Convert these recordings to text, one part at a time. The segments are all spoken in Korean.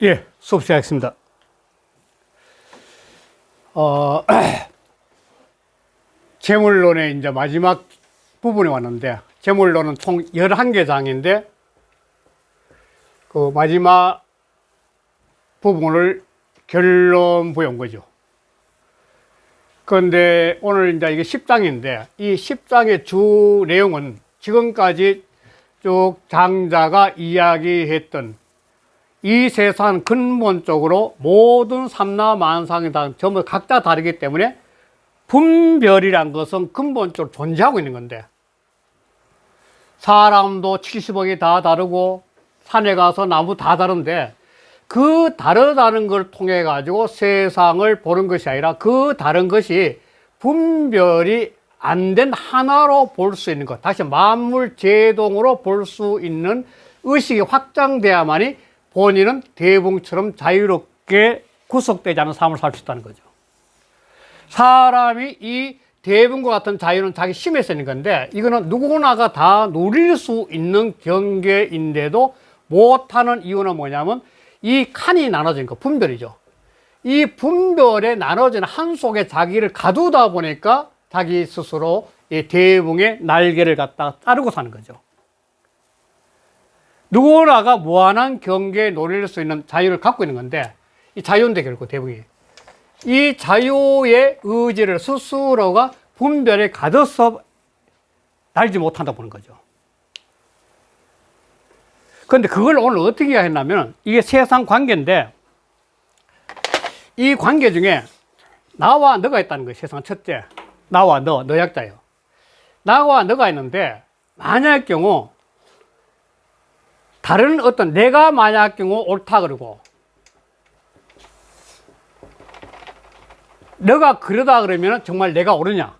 예, 수업 시작하겠습니다. 재물론의 이제 마지막 부분에 왔는데, 재물론은 총 11개 장인데, 그 마지막 부분을 결론 부여한 거죠. 그런데 오늘 이제 이게 10장인데, 이 10장의 주 내용은 지금까지 쭉 장자가 이야기했던 이 세상 근본적으로 모든 삼라만상이 다 전부 각자 다르기 때문에 분별이란 것은 근본적으로 존재하고 있는 건데, 사람도 70억이 다 다르고 산에 가서 나무 다 다른데, 그 다르다는 걸 통해 가지고 세상을 보는 것이 아니라 그 다른 것이 분별이 안 된 하나로 볼 수 있는 것, 다시 만물 제동으로 볼 수 있는 의식이 확장돼야만이 본인은 대붕처럼 자유롭게 구속되지 않은 삶을 살 수 있다는 거죠. 사람이 이 대붕과 같은 자유는 자기 힘에서 있는 건데, 이거는 누구나가 다 누릴 수 있는 경계인데도 못하는 이유는 뭐냐면 이 칸이 나눠진 거, 분별이죠. 이 분별에 나눠진 한 속에 자기를 가두다 보니까 자기 스스로 이 대붕의 날개를 갖다가 따르고 사는 거죠. 누구나가 무한한 경계에 노릴 수 있는 자유를 갖고 있는 건데, 이 자유인데 결국 대붕이 이 자유의 의지를 스스로가 분별에 가둬서 날지 못한다 보는 거죠. 그런데 그걸 오늘 어떻게 했냐면, 이게 세상 관계인데, 이 관계 중에 나와 너가 있다는 거예요. 세상 첫째, 나와 너 약자예요. 나와 너가 있는데, 만약의 경우 다른 어떤 내가 만약 경우 옳다 그러고 너가 그러다 그러면 정말 내가 옳으냐?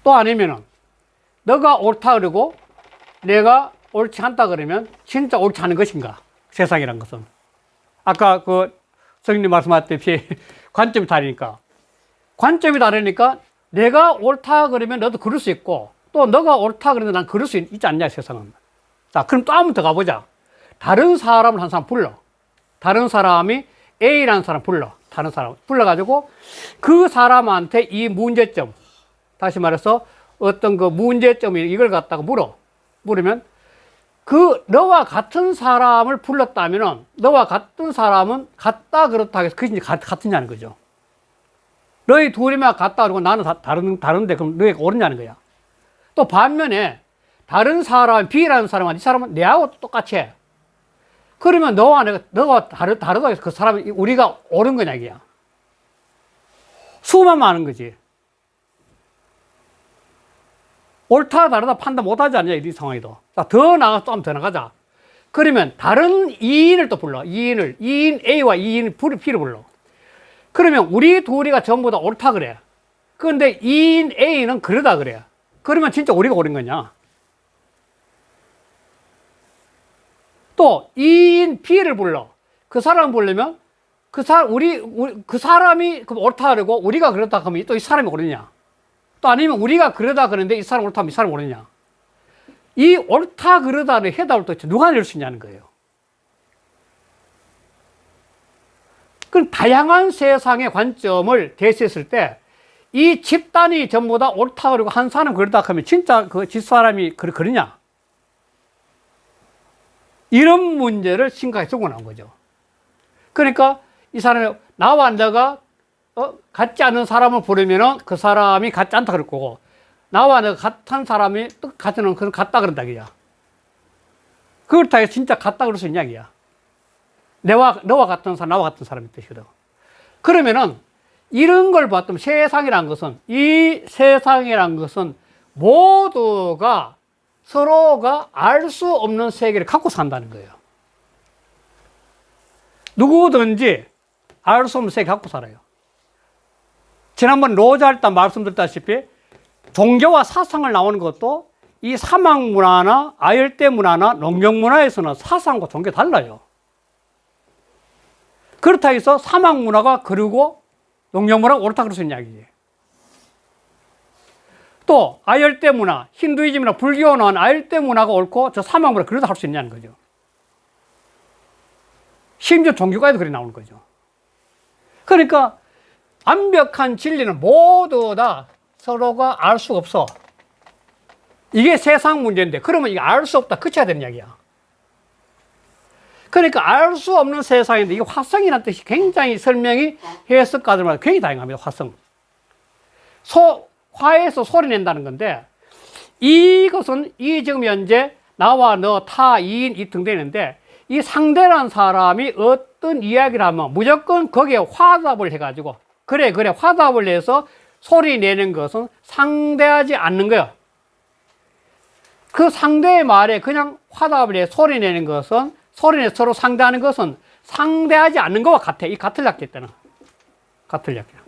또 아니면은 너가 옳다 그러고 내가 옳지 않다 그러면 진짜 옳지 않은 것인가? 세상이란 것은. 아까 그 선생님 말씀하셨듯이 관점이 다르니까. 관점이 다르니까 내가 옳다 그러면 너도 그럴 수 있고, 또 너가 옳다 그러면 난 그럴 수 있지 않냐, 세상은. 자, 그럼 또 한 번 더 가보자. 다른 사람을 한 사람 불러. 다른 사람이 A라는 사람 불러. 다른 사람 불러가지고 그 사람한테 이 문제점, 다시 말해서 어떤 그 문제점이 이걸 갖다가 물으면 그 너와 같은 사람을 불렀다면은 너와 같은 사람은 같다 그렇다 해서 그게 같으냐는 거죠. 너희 둘이면 같다 그러고 나는 다른데 그럼 너희가 옳으냐는 거야. 또 반면에 다른 사람, B라는 사람은 이 사람은 내하고 똑같이 해. 그러면 너가 다르다고 해서 그 사람이 우리가 옳은 거냐, 이게야. 수만 많은 거지. 옳다, 다르다 판단 못 하지 않냐, 이 상황에도. 자, 더 나가서 좀 더 나가자. 그러면 다른 2인을 또 불러. 2인 A와 2인 B를 불러. 그러면 우리 둘이가 전부 다 옳다 그래. 그런데 2인 A는 그러다 그래. 그러면 진짜 우리가 옳은 거냐? 또 2인 B를 불러. 그 사람 부르면 그 사람이 옳다 그러고 우리가 그렇다 하면 또 이 사람이 옳으냐? 또 아니면 우리가 그러다 그러는데 이 사람 옳다 하면 이 사람 옳으냐? 이 옳다 그러다를 해답을 도대체 누가 낼 수 있냐는 거예요. 그럼 다양한 세상의 관점을 대시했을 때 이 집단이 전부 다 옳다 그러고 한 사람 그러다 하면 진짜 그 집사람이 그러냐? 이런 문제를 심각하게 적어 나온 거죠. 그러니까 이 사람이 나와 너가 같지 않은 사람을 부르면은 그 사람이 같지 않다 그럴 거고, 나와 너가 같은 사람이 같은 건 같다 그런다 이야. 그렇다 해서 진짜 같다 그럴 수 있냐 이야. 너와 같은 사람, 나와 같은 사람이 뜻이거든. 그러면은 이런 걸 봤더니 이 세상이란 것은 모두가 서로가 알 수 없는 세계를 갖고 산다는 거예요. 누구든지 알 수 없는 세계 갖고 살아요. 지난번 로자 할 때 말씀드렸다시피 종교와 사상을 나오는 것도 이 사막 문화나 아열대 문화나 농경 문화에서는 사상과 종교가 달라요. 그렇다 해서 사막 문화가 그리고 농경 문화가 옳다 그럴 수 있는 이야기지. 또 아열대 문화, 힌두이즘이나 불교는 아열대 문화가 옳고 저 사막 문화 그러다 할 수 있냐는 거죠. 심지어 종교가에도 그렇게 나오는 거죠. 그러니까 완벽한 진리는 모두 다 서로가 알 수 없어. 이게 세상 문제인데, 그러면 이게 알 수 없다 그쳐야 되는 이야기야. 그러니까 알 수 없는 세상인데, 이게 화성이라는 뜻이 굉장히 설명이 해석가들마다 굉장히 다양합니다. 화성. 화에서 소리 낸다는 건데, 이것은 이 지금 현재 나와 너, 타, 이인, 이 등등인데, 이 상대라는 사람이 어떤 이야기를 하면 무조건 거기에 화답을 해가지고, 그래 화답을 해서 소리 내는 것은 상대하지 않는 거예요. 그 상대의 말에 그냥 화답을 해 소리 내는 것은, 소리 내 서로 상대하는 것은 상대하지 않는 것과 같아. 이 같을 약기 때는. 같을 약이야.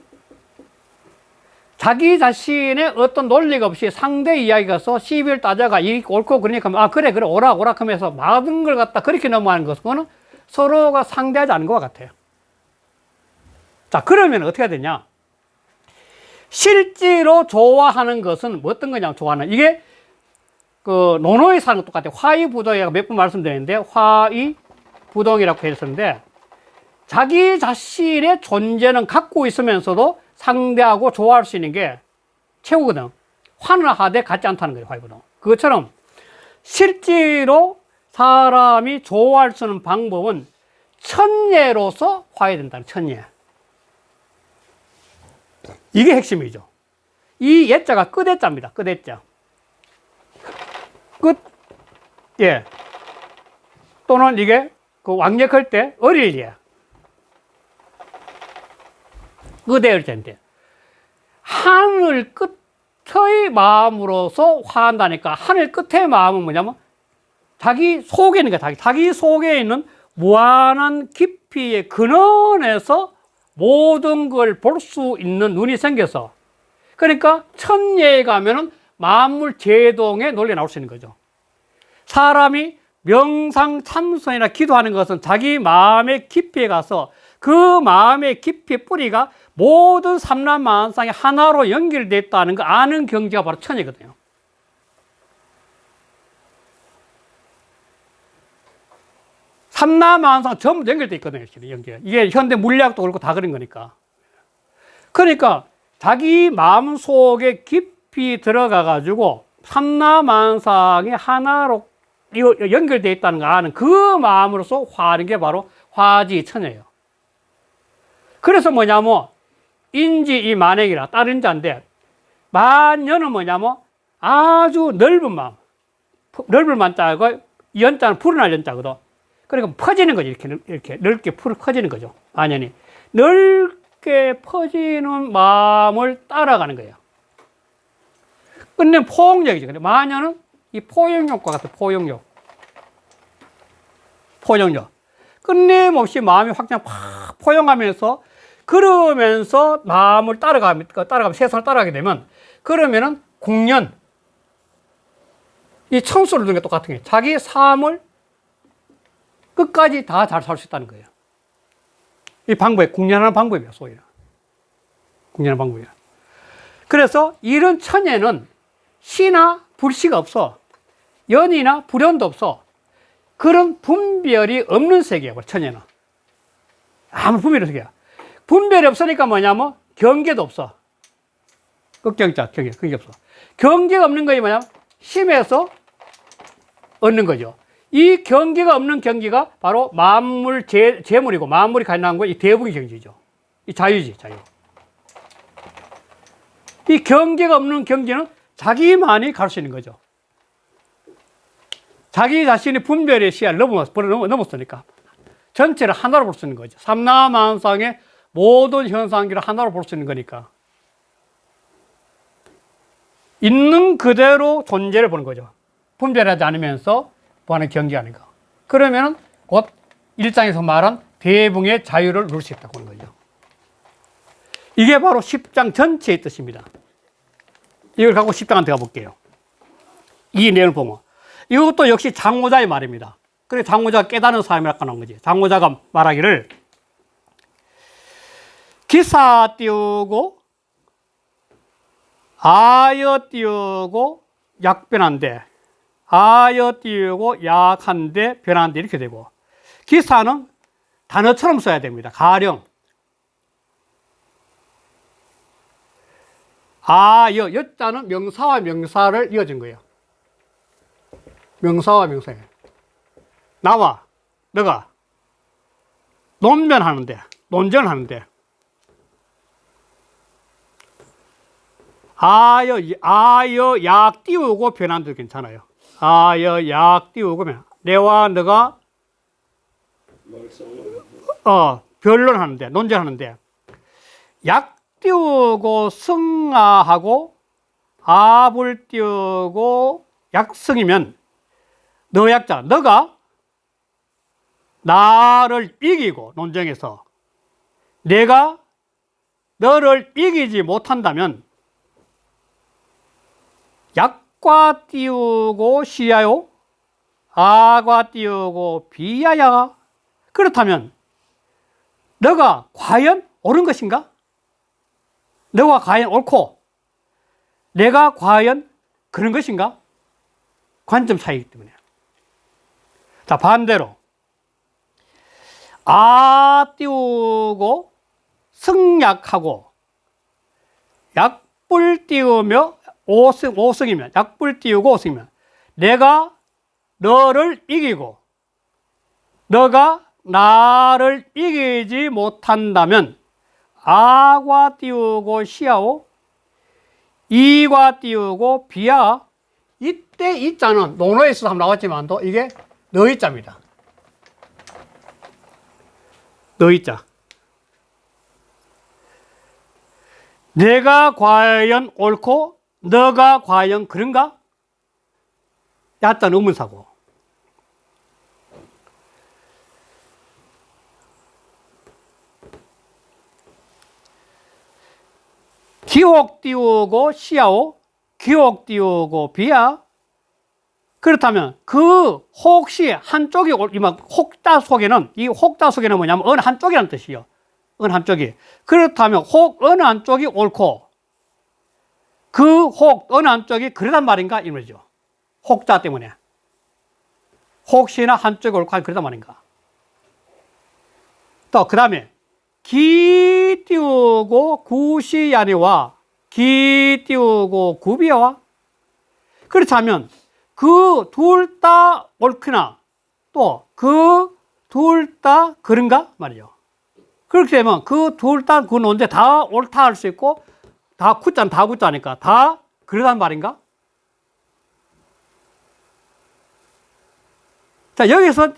자기 자신의 어떤 논리가 없이 상대 이야기가서 시비를 따져가 이 옳고 그러니까 아 그래 오락 하면서 많은 걸 갖다 그렇게 넘어가는 것은 서로가 상대하지 않는 것과 같아요. 자, 그러면 어떻게 해야 되냐? 실제로 좋아하는 것은 어떤 거냐면 좋아하는 이게 그 논어에 사는 것도 똑같아요. 화이부동이라고 몇 번 말씀드렸는데 화이부동이라고 했었는데 자기 자신의 존재는 갖고 있으면서도 상대하고 좋아할 수 있는 게 최고거든. 화는 하되 같지 않다는 거예요. 화이부동. 그것처럼 실제로 사람이 좋아할 수 있는 방법은 천예로서 화해야 된다는 천예. 이게 핵심이죠. 이 예자가 끝예자입니다. 끝예자. 끝, 예. 또는 이게 그 왕력할 때 어릴 예. 끝의 때인데. 하늘 끝의 마음으로서 화한다니까 하늘 끝의 마음은 뭐냐면 자기 속에 있는 거야. 자기 속에 있는 무한한 깊이의 근원에서 모든 걸 볼 수 있는 눈이 생겨서 그러니까 천예에 가면은 만물 제동의 논리가 나올 수 있는 거죠. 사람이 명상 참선이나 기도하는 것은 자기 마음의 깊이에 가서 그 마음의 깊이 뿌리가 모든 삼라만상이 하나로 연결되어 있다는 거 아는 경지가 바로 천예거든요. 삼라만상 전부 연결되어 있거든요. 연결. 이게 현대 물리학도 그렇고 다 그런 거니까. 그러니까 자기 마음 속에 깊이 들어가 가지고 삼라만상이 하나로 연결되어 있다는 거 아는 그 마음으로서 화하는 게 바로 화지천예예요. 그래서 뭐냐면 인지 이 만행이라 다른 자인데 만연은 뭐냐면 아주 넓은 마음. 넓은 만자고 이 연자는 푸른할 연자거든. 그러니까 퍼지는 거지. 이렇게 넓게 퍼지는 거죠. 만연이. 넓게 퍼지는 마음을 따라가는 거예요. 끝내 포용력이죠. 근데 만연은 이 포용력과 같아. 포용력. 끝내없이 마음이 확장 팍 포용하면서 그러면서 마음을 따라가면 세상을 따라가게 되면 그러면은 궁년 이 청소를 두는 게 똑같은 게 자기 삶을 끝까지 다 잘 살 수 있다는 거예요. 이 방법이 궁년하는 방법이야, 소위. 궁년하는 방법이야. 그래서 이런 천예는 시나 불시가 없어. 연이나 불연도 없어. 그런 분별이 없는 세계야, 천예는. 아무 분별이 없는 세계야. 분별이 없으니까 뭐냐면 경계도 없어. 극경자, 경계 없어. 경계가 없는 거이 뭐냐면 심에서 얻는 거죠. 이 경계가 없는 경계가 바로 만물 재물이고 만물이 가능한 거 이 대부의 경지죠. 이 자유지, 자유. 이 경계가 없는 경지는 자기만이 갈 수 있는 거죠. 자기 자신의 분별의 시야를 넘었으니까 전체를 하나로 볼 수 있는 거죠. 삼라만상의 모든 현상기를 하나로 볼 수 있는 거니까 있는 그대로 존재를 보는 거죠. 분별하지 않으면서 보는 경계 아닌가. 그러면 곧 일장에서 말한 대붕의 자유를 누릴 수 있다고 하는 거죠. 이게 바로 10장 전체의 뜻입니다. 이걸 갖고 10장한 들어가 볼게요. 이 내용을 보면 이것도 역시 장호자의 말입니다. 그래 장호자가 깨달은 사람이라고 하는 거지. 장호자가 말하기를 기사 띄우고 아여 띄우고 약변한데 아여 띄우고 약한데 변한데 이렇게 되고 기사는 단어처럼 써야 됩니다. 가령. 여자는 명사와 명사를 이어준 거예요. 명사와 명사예요. 나와, 너가 논변하는데, 논쟁하는데, 약 띄우고 변환도 괜찮아요. 약 띄우고 변환. 내와 너가 변론하는데, 논쟁하는데, 약 띄우고 승하하고 합을 띄우고 약승이면 너 약자, 너가 나를 이기고 논쟁에서 내가 너를 이기지 못한다면 약과 띄우고 시야요, 아과 띄우고 비야야. 그렇다면 너가 과연 옳은 것인가? 너가 과연 옳고 내가 과연 그런 것인가? 관점 차이이기 때문에. 자, 반대로 띄우고 승약하고 약불 띄우며 오승이면, 약불 띄우고 오승이면 내가 너를 이기고 너가 나를 이기지 못한다면 아과 띄우고 시야오, 이과 띄우고 비야. 이때 이자는 논어에서 한번 나왔지만도 이게 너이자입니다. 너이자. 내가 과연 옳고 너가 과연 그런가? 야자는 의문사고. 기옥 띄우고 시야오, 기옥 띄우고 비야. 그렇다면 그 혹시 한쪽이 혹자 속에는, 이 혹자 속에는 뭐냐면 어느 한쪽이라는 뜻이요. 어느 한쪽이. 그렇다면 어느 한쪽이 옳고 그 어느 한쪽이 그러단 말인가 이 말이죠. 혹자 때문에. 혹시나 한쪽이 옳고 그러단 말인가. 또 그 다음에 기 띄우고 구시야니와 기 띄우고 구비야와. 그렇다면 그 둘 다 옳거나 또 그 둘 다 그런가 말이죠. 그렇게 되면 그 둘 다 그 논제 다 옳다 할 수 있고 다 구자니까 다 그러단 말인가? 자, 여기서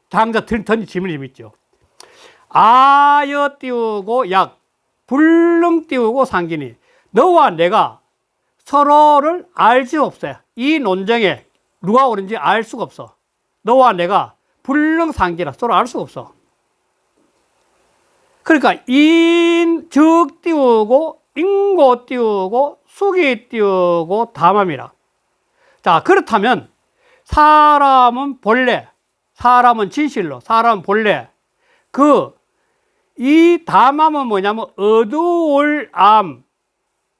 당자 던진 질문이 있죠. 아여 띄우고 약, 불능 띄우고 상기니. 너와 내가 서로를 알 수 없어요. 이 논쟁에 누가 옳은지 알 수가 없어. 너와 내가 불능 상기라 서로 알 수가 없어. 그러니까 인즉 띄우고 인고 띄우고 수기 띄우고 담함이라. 자, 그렇다면 사람은 본래, 사람은 진실로, 사람은 본래 이 담함은 뭐냐면 어두울 암,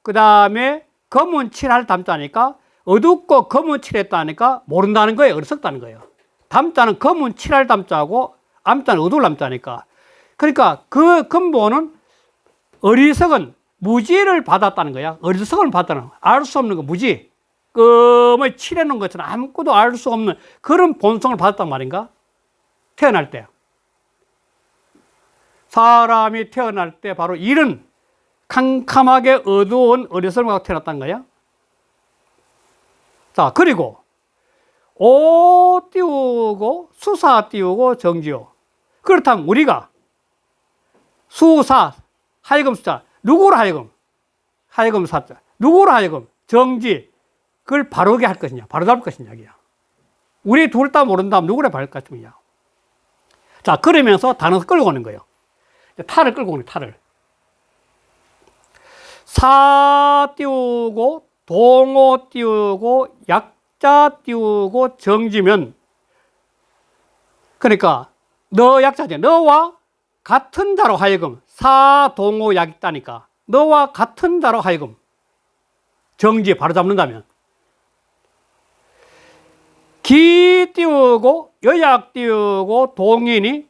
그 다음에 검은 칠할 담자니까 어둡고 검은 칠했다니까 모른다는 거예요. 어리석다는 거예요. 담자는 검은 칠할 담자고 암자는 어두울 암자니까. 그러니까 그 근본은 어리석은 무지를 받았다는 거야. 어리석은 받았다는 거야. 알 수 없는 거 무지. 검을 칠해놓은 것처럼 아무것도 알 수 없는 그런 본성을 받았단 말인가? 태어날 때. 사람이 태어날 때 바로 이런 캄캄하게 어두운 어리석음을 갖고 태어났다는 거야. 자, 그리고 오 띄우고 수사 띄우고 정지요. 그렇다면 우리가 수사, 하여금 수자, 누구로 하여금 사자, 누구로 하여금 정지, 그걸 바르게 할 것이냐, 바로 잡을 것이냐, 이야. 우리 둘 다 모른다면 누구를 바를 것이냐. 자, 그러면서 단어를 끌고 오는 거예요. 탈을 끌고 오는 탈을. 사 띄우고 동호 띄우고 약자 띄우고 정지면, 그러니까 너 약자지. 너와 같은 자로 하여금 사 동호 약 있다니까 너와 같은 자로 하여금 정지 바로 잡는다면, 기 띄우고 여약 띄우고 동인이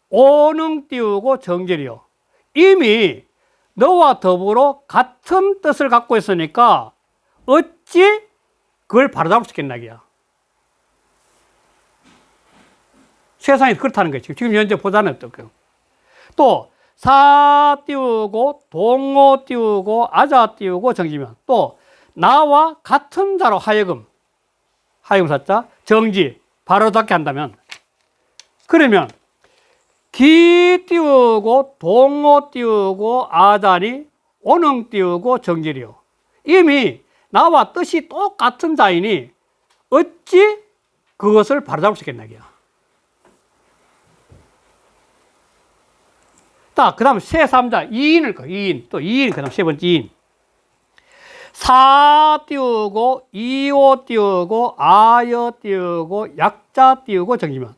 오능 띄우고 정절이요. 이미 너와 더불어 같은 뜻을 갖고 있으니까 어찌 그걸 바로잡을 수 있겠나 이야. 세상이 그렇다는 거지. 지금 현재 보자는 어떨까요? 또 사 띄우고 동어 띄우고 아자 띄우고 정지면 또 나와 같은 자로 하여금 사자 정지 바로잡게 한다면 그러면 기 띄우고 동어 띄우고 아자니 오능 띄우고 정지리요. 이미 나와 뜻이 똑같은 자이니 어찌 그것을 바로잡을 수 있겠나 이야. 그 다음 세3자 2인을 거 2인 또 2인 그 다음 세 번째 2인 사 띄우고 이오 띄우고 아여 띄우고 약자 띄우고 정지면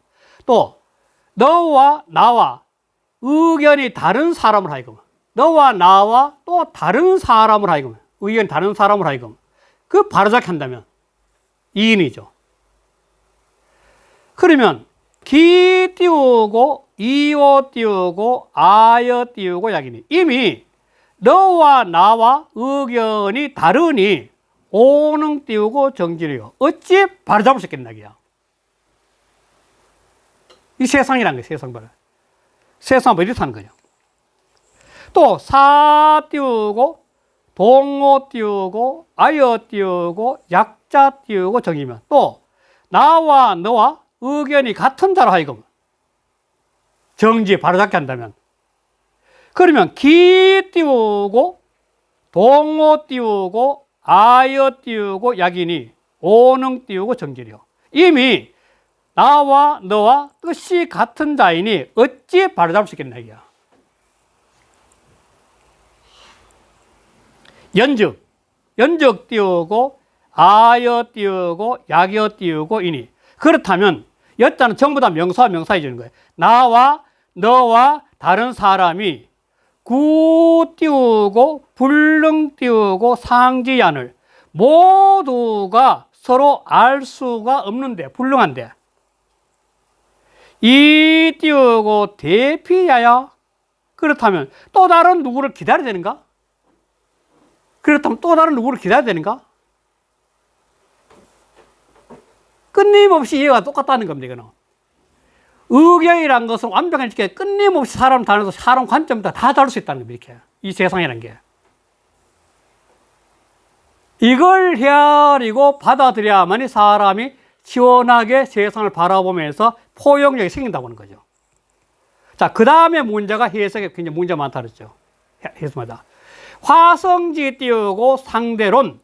또 너와 나와 의견이 다른 사람을 하여금 너와 나와 또 다른 사람을 하여금 의견이 다른 사람을 하여금 그 바로잡게 한다면 2인이죠. 그러면 기 띄우고 이오 띄우고 아여 띄우고 약이니 이미 너와 나와 의견이 다르니 오능 띄우고 정지리요. 어찌 바로잡을 수 있겠나 이야. 이 세상이란 거예요. 세상 바로. 세상 뭐 이렇게 하는 거예요. 또 사 띄우고 동어 띄우고 아여 띄우고 약자 띄우고 정지면 또 나와 너와 의견이 같은 자로 하여금 정지 바로잡게 한다면 그러면 기 띄우고 동어 띄우고 아여 띄우고 약이니 오능 띄우고 정지리요. 이미 나와 너와 뜻이 같은 자이니 어찌 바로잡을 수 있겠나 이야. 연적 띄우고 아여 띄우고 약여 띄우고 이니 그렇다면 여자는 전부 다 명사와 명사해 주는 거예요. 나와 너와 다른 사람이 구 띄우고 불능 띄우고 상지안을 모두가 서로 알 수가 없는데 불능한데 이 띄우고 대피야야 그렇다면 또 다른 누구를 기다려야 되는가? 그렇다면 또 다른 누구를 기다려야 되는가? 끊임없이 이해가 똑같다는 겁니다. 이거는 의견이란 것은 완벽한 이렇게 끊임없이 사람 다녀서 사람 관점부터 다 다룰 수 있다는 겁니다. 이렇게 이 세상이라는 게 이걸 헤아리고 받아들여야만이 사람이 시원하게 세상을 바라보면서 포용력이 생긴다고 하는 거죠. 자, 그 다음에 문제가 해석에 굉장히 문제가 많다 그랬죠. 해석마다 화성지 띄우고 상대론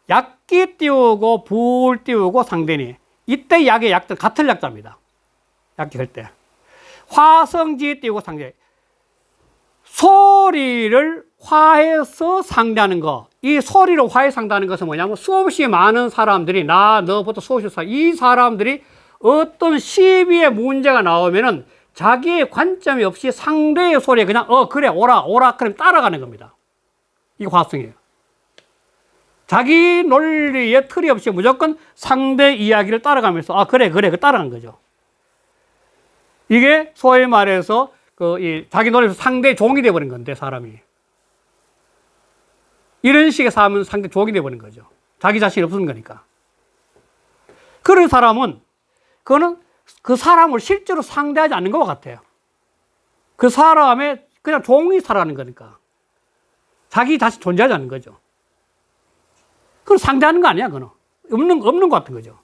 약기 띄우고 불 띄우고 상대니 이때 약의 약들 같은 약자입니다. 약기 할 때 화성지 띄우고 상대 소리를 화해서 상대하는 거. 이 소리를 화해 상대하는 것은 뭐냐면 수없이 많은 사람들이 나 너부터 수없이 이 사람들이 어떤 시비의 문제가 나오면은 자기의 관점이 없이 상대의 소리에 그냥 그래 오라 그럼 따라가는 겁니다. 이게 화성이에요. 자기 논리에 틀이 없이 무조건 상대 이야기를 따라가면서 그래 그 따라가는 거죠. 이게 소위 말해서 자기 논리에서 상대의 종이 되어버린 건데 사람이 이런 식의 삶은 상대 종이 되어버린 거죠. 자기 자신이 없는 거니까. 그런 사람은 그거는 그 사람을 실제로 상대하지 않는 것 같아요. 그 사람의 그냥 종이 살아가는 거니까 자기 자신 존재하지 않는 거죠. 그걸 상대하는 거 아니야, 그거는. 없는 것 같은 거죠.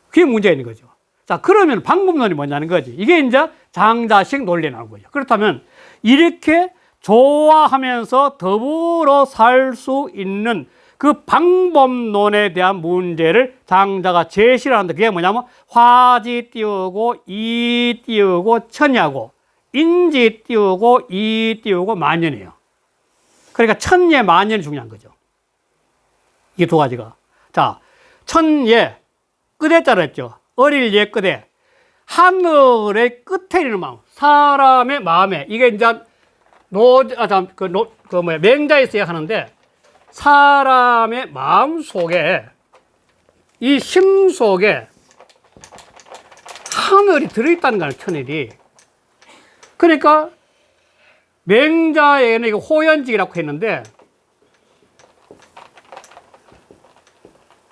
그게 문제가 있는 거죠. 자, 그러면 방법론이 뭐냐는 거지. 이게 이제 장자식 논리에 나온 거죠. 그렇다면 이렇게 좋아하면서 더불어 살 수 있는 그 방법론에 대한 문제를 장자가 제시를 하는데 그게 뭐냐면 화지 띄우고 이 띄우고 천야고 인지 띄우고 이 띄우고 만연이에요. 그러니까 천예 만연이 중요한 거죠. 이 두 가지가. 자, 천예 끝에자로 했죠. 어릴 예 끝에 하늘의 끝에 있는 마음, 사람의 마음에 이게 이제 맹자에서 얘기하는데 사람의 마음 속에 이 심 속에 하늘이 들어있다는 거야, 천일이. 그러니까 맹자에는 이거 호연직이라고 했는데,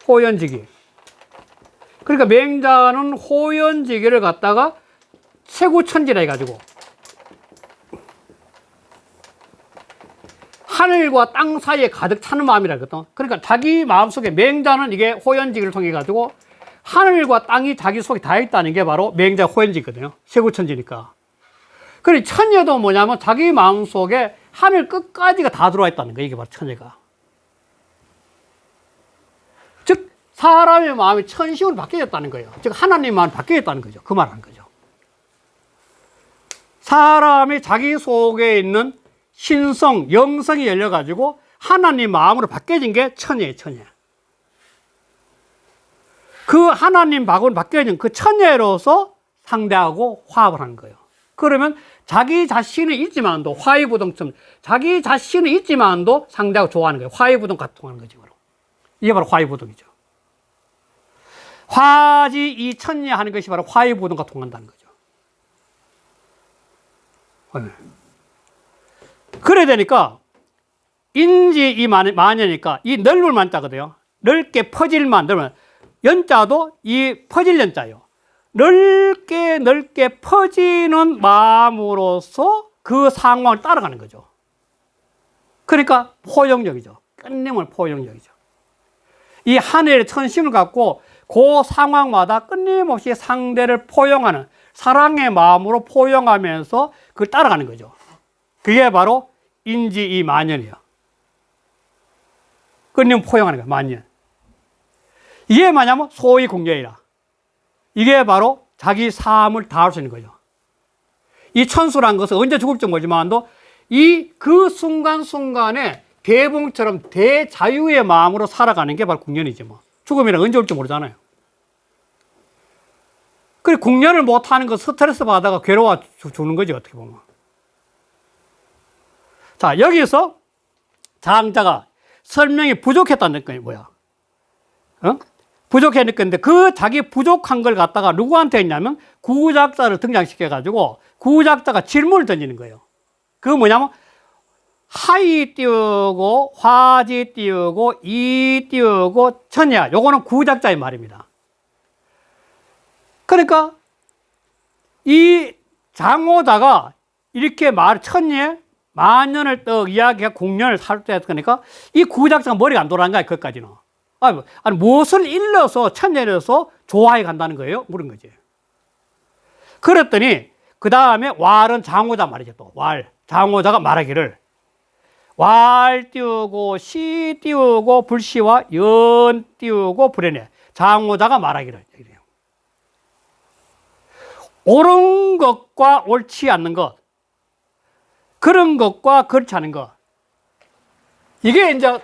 호연직이. 그러니까 맹자는 호연지기를 갖다가 최고천지라 해가지고 하늘과 땅 사이에 가득 차는 마음이라거든. 그러니까 자기 마음속에 맹자는 이게 호연지기를 통해 가지고 하늘과 땅이 자기 속에 다 있다는 게 바로 맹자 호연지거든요. 최고천지니까. 그리고 천예도 뭐냐면 자기 마음속에 하늘 끝까지가 다 들어와 있다는 거예요. 이게 바로 천예가. 즉 사람의 마음이 천식으로 바뀌어졌다는 거예요. 즉 하나님의 마음이 바뀌어졌다는 거죠. 그 말하는 거죠. 사람이 자기 속에 있는 신성, 영성이 열려가지고 하나님 마음으로 바뀌어진 게 천예예요. 천예. 그 하나님 마음으로 바뀌어진 그 천예로서 상대하고 화합을 하는 거예요. 그러면 자기 자신은 있지만도 화의부동처럼 자기 자신은 있지만도 상대하고 좋아하는 거예요. 화의부동 같통하는 거죠. 이게 바로 화의부동이죠. 화지 이 천예 하는 것이 바로 화의부동과 통한다는 거죠. 그래야 되니까 인지 이 마녀니까 이 넓을 만자거든요. 넓게 퍼질만 넓으면 연자도 이 퍼질 연자예요. 넓게 퍼지는 마음으로서 그 상황을 따라가는 거죠. 그러니까 포용력이죠. 끊임을 포용력이죠. 이 하늘의 천심을 갖고 그 상황마다 끊임없이 상대를 포용하는 사랑의 마음으로 포용하면서 그걸 따라가는 거죠. 그게 바로 인지 이 만연이에요. 끊임 포용하는 거예요. 만연. 이게 뭐냐면 소위 공연이라. 이게 바로 자기 삶을 다할 수 있는 거죠. 이 천수란 것은 언제 죽을지 모르지만도 이 그 순간순간에 대봉처럼 대자유의 마음으로 살아가는 게 바로 궁년이지 뭐. 죽음이란 언제 올지 모르잖아요. 그리고 궁년을 못하는 거 스트레스 받아가 괴로워 죽는 거지 어떻게 보면. 자, 여기서 장자가 설명이 부족했다는 게 뭐야? 부족했는 건데 그 자기 부족한 걸 갖다가 누구한테 했냐면 구작자를 등장시켜가지고 구작자가 질문을 던지는 거예요. 그거 뭐냐면 하이 띄우고 화지 띄우고 이 띄우고 천야. 요거는 구작자의 말입니다. 그러니까 이 장호자가 이렇게 천예 만년을 떡 이야기가 공년을 살때했으니까 이 구작자가 머리가 안 돌아간 거야. 그것까지는. 아니 무엇을 일러서 천예로서 좋아해 간다는 거예요? 물은 거지. 그랬더니 그 다음에 왈은 장호자 말이죠. 또 왈. 장호자가 말하기를 왈 띄우고 시 띄우고 불시와 연 띄우고 불연해. 장호자가 말하기를 옳은 것과 옳지 않는 것, 그런 것과 그렇지 않은 것, 이게 이제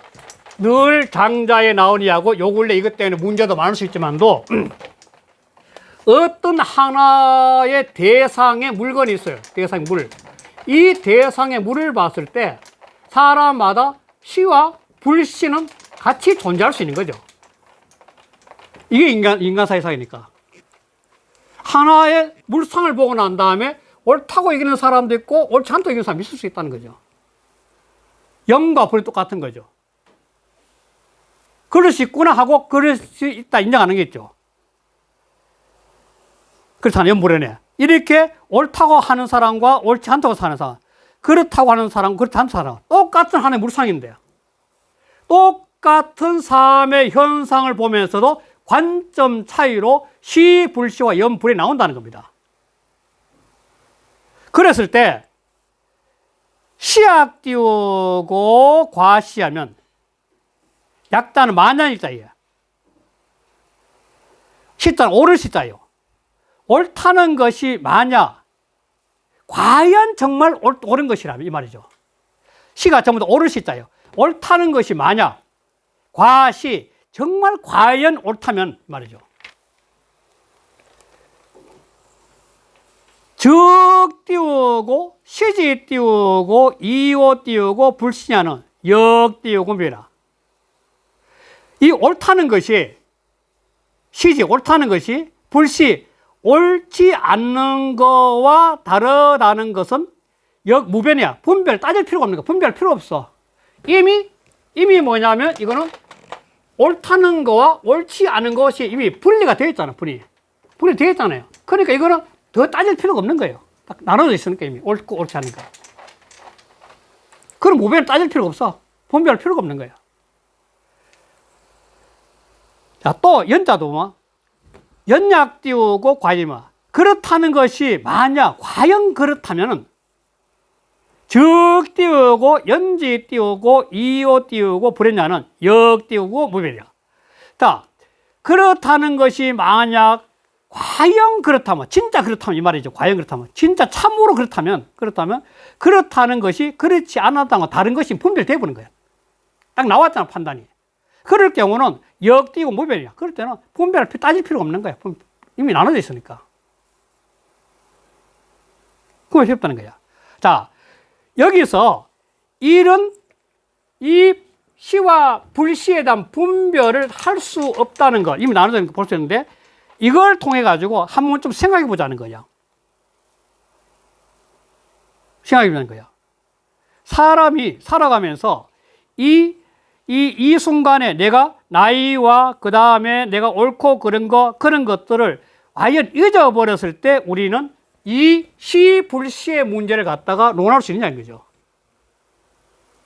늘 장자에 나오니하고 요 근래 이것 때문에 문제도 많을 수 있지만도 어떤 하나의 대상의 물건이 있어요. 대상의 물. 이 대상의 물을 봤을 때 사람마다 시와 불시는 같이 존재할 수 있는 거죠. 이게 인간사의 사이니까. 하나의 물상을 보고 난 다음에 옳다고 이기는 사람도 있고 옳지 않다고 이기는 사람이 있을 수 있다는 거죠. 영과 불이 똑같은 거죠. 그럴 수 있구나 하고 그럴 수 있다 인정하는 게 있죠. 그렇잖아요. 연불연해. 이렇게 옳다고 하는 사람과 옳지 않다고 사는 사람, 그렇다고 하는 사람, 그렇지 않은 사람, 똑같은 하나의 물상인데요. 똑같은 삶의 현상을 보면서도 관점 차이로 시, 불시와 연, 불이 나온다는 겁니다. 그랬을 때 시약 띄우고 과시하면 약자는 만연일자예요. 시자는 옳을 시자예요. 옳다는 것이 만약 과연 정말 옳은 것이라면 이 말이죠. 시가 전부 다 옳을 시자예요. 옳다는 것이 만약 과시 정말 과연 옳다면 말이죠. 적 띄우고 시지 띄우고 이오 띄우고 불시냐는 역 띄우고 묘라. 이 옳다는 것이 시지 옳다는 것이 불시 옳지 않는 거와 다르다는 것은 역무변이야. 분별 따질 필요가 없는 거야. 분별할 필요 없어. 이미 뭐냐면 이거는 옳다는 거와 옳지 않은 것이 이미 분리가 되어 있잖아. 분리되어 있잖아요. 그러니까 이거는 더 따질 필요가 없는 거예요. 딱 나눠져 있으니까 이미 옳고 옳지 않은 거. 그럼 무변을 따질 필요가 없어. 분별할 필요가 없는 거예요. 자, 또 연자도 뭐 연약 띄우고 과일마. 그렇다는 것이 만약 과연 그렇다면은 적 띄우고 연지 띄우고 이오 띄우고 불연자는 역 띄우고 무별이야. 자, 그렇다는 것이 만약 과연 그렇다면, 진짜 그렇다면 이 말이죠. 과연 그렇다면, 진짜 참으로 그렇다면 그렇다는 것이 그렇지 않았다고 다른 것이 분별돼 버는 거야. 딱 나왔잖아, 판단이. 그럴 경우는 역 띄우고 무별이야. 그럴 때는 분별을 따질 필요가 없는 거야. 이미 나눠져 있으니까. 그건 쉽다는 거야. 자, 여기서 이 시와 불시에 대한 분별을 할 수 없다는 거, 이미 나눠져 있는 거 볼 수 있는데, 이걸 통해 가지고 한번 좀 생각해 보자는 거야. 생각해 보자는 거야. 사람이 살아가면서 이 순간에 내가 나이와 그 다음에 내가 옳고 그런 것들을 과연 잊어버렸을 때 우리는 이 시, 불시의 문제를 갖다가 논할 수 있느냐는 거죠.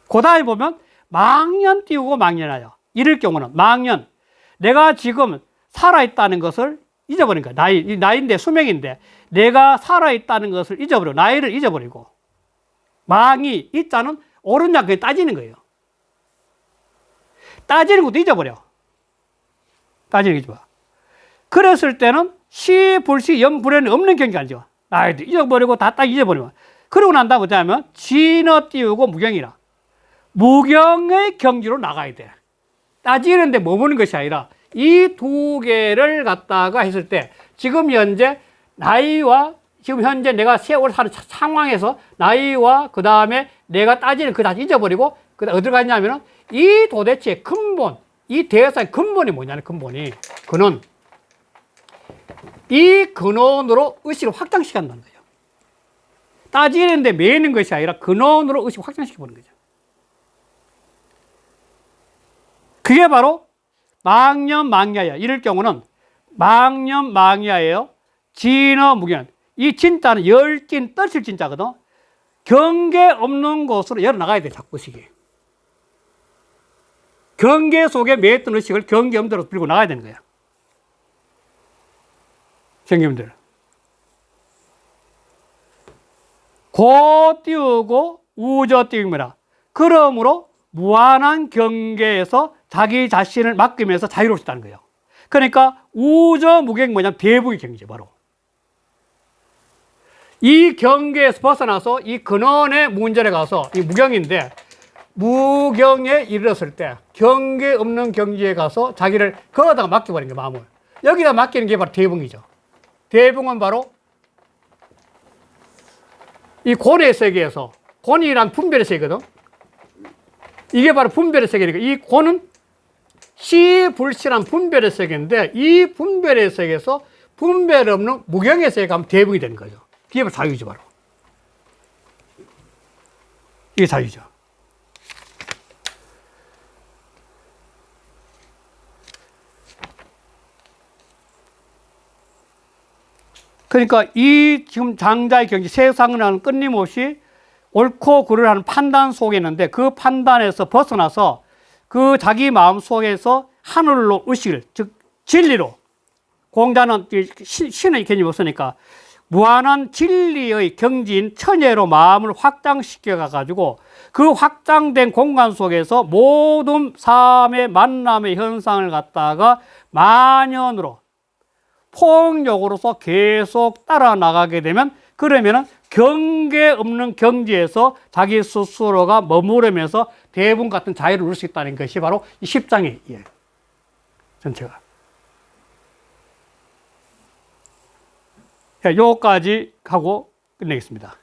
그 다음에 보면 망년 띄우고 망년하여. 이럴 경우는 망년. 내가 지금 살아있다는 것을 잊어버린 거야. 나이인데, 수명인데, 내가 살아있다는 것을 잊어버리고, 나이를 잊어버리고, 망이, 이 자는 옳으냐, 그게 따지는 거예요. 따지는 것도 잊어버려. 따지는 게 좋아. 그랬을 때는 시, 불시, 연, 불연이 없는 경기가 아니죠. 나이도 잊어버리고, 다 딱 잊어버리면. 그러고 난 다음에 뭐냐면, 진어 띄우고 무경이라. 무경의 경지로 나가야 돼. 따지는데 뭐 보는 것이 아니라, 이 두 개를 갖다가 했을 때 지금 현재 나이와 지금 현재 내가 세월 사는 상황에서 나이와 그 다음에 내가 따지는 그 다 잊어버리고 그 다음 어디로 갔냐면은 이 도대체 근본, 이 대사의 근본이 뭐냐는 근본이 그는 이 근원으로 의식을 확장시킨다는 거예요. 따지는데 매이는 것이 아니라 근원으로 의식을 확장시켜보는 거죠. 그게 바로 망년 망야야. 이럴 경우는 망년 망야예요. 진어 무견. 이 진자는 열진 떨칠 진자거든. 경계 없는 곳으로 열어나가야 돼. 자꾸 의식이. 경계 속에 매했던 의식을 경계 없는 데로 들고 나가야 되는 거야. 경계님들. 고 띄우고 우저 띄우니라. 그러므로 무한한 경계에서 자기 자신을 맡기면서 자유로울 수 있다는 거예요. 그러니까 우저무경이 뭐냐면 대부의 경지죠, 바로. 이 경계에서 벗어나서 이 근원의 문제에 가서 이 무경인데 무경에 이르렀을 때 경계 없는 경지에 가서 자기를 거기다가 맡겨버린 거예요, 마음을. 여기다 맡기는 게 바로 대붕이죠. 대붕은 바로 이 고뇌의 세계에서, 고뇌란 분별의 세계거든. 이게 바로 분별의 세계니까 이 고는 시불시란 분별의 세계인데 이 분별의 세계에서 분별 없는 무경의 세계에 가면 대붕이 되는 거죠. 이게 바로 자유죠, 바로. 이게 자유죠. 그러니까 이 지금 장자의 경지, 세상은 끊임없이 옳고 그르를 하는 판단 속에 있는데 그 판단에서 벗어나서 그 자기 마음 속에서 하늘로 의식을, 즉 진리로, 공자는 신의 개념이 없으니까 무한한 진리의 경지인 천예로 마음을 확장시켜 가지고 그 확장된 공간 속에서 모든 삶의 만남의 현상을 갖다가 만연으로 폭력으로서 계속 따라 나가게 되면 그러면은 경계 없는 경지에서 자기 스스로가 머무르면서 대분 같은 자유를 누릴 수 있다는 것이 바로 이 10장의 예, 전체가. 여기까지 하고 끝내겠습니다.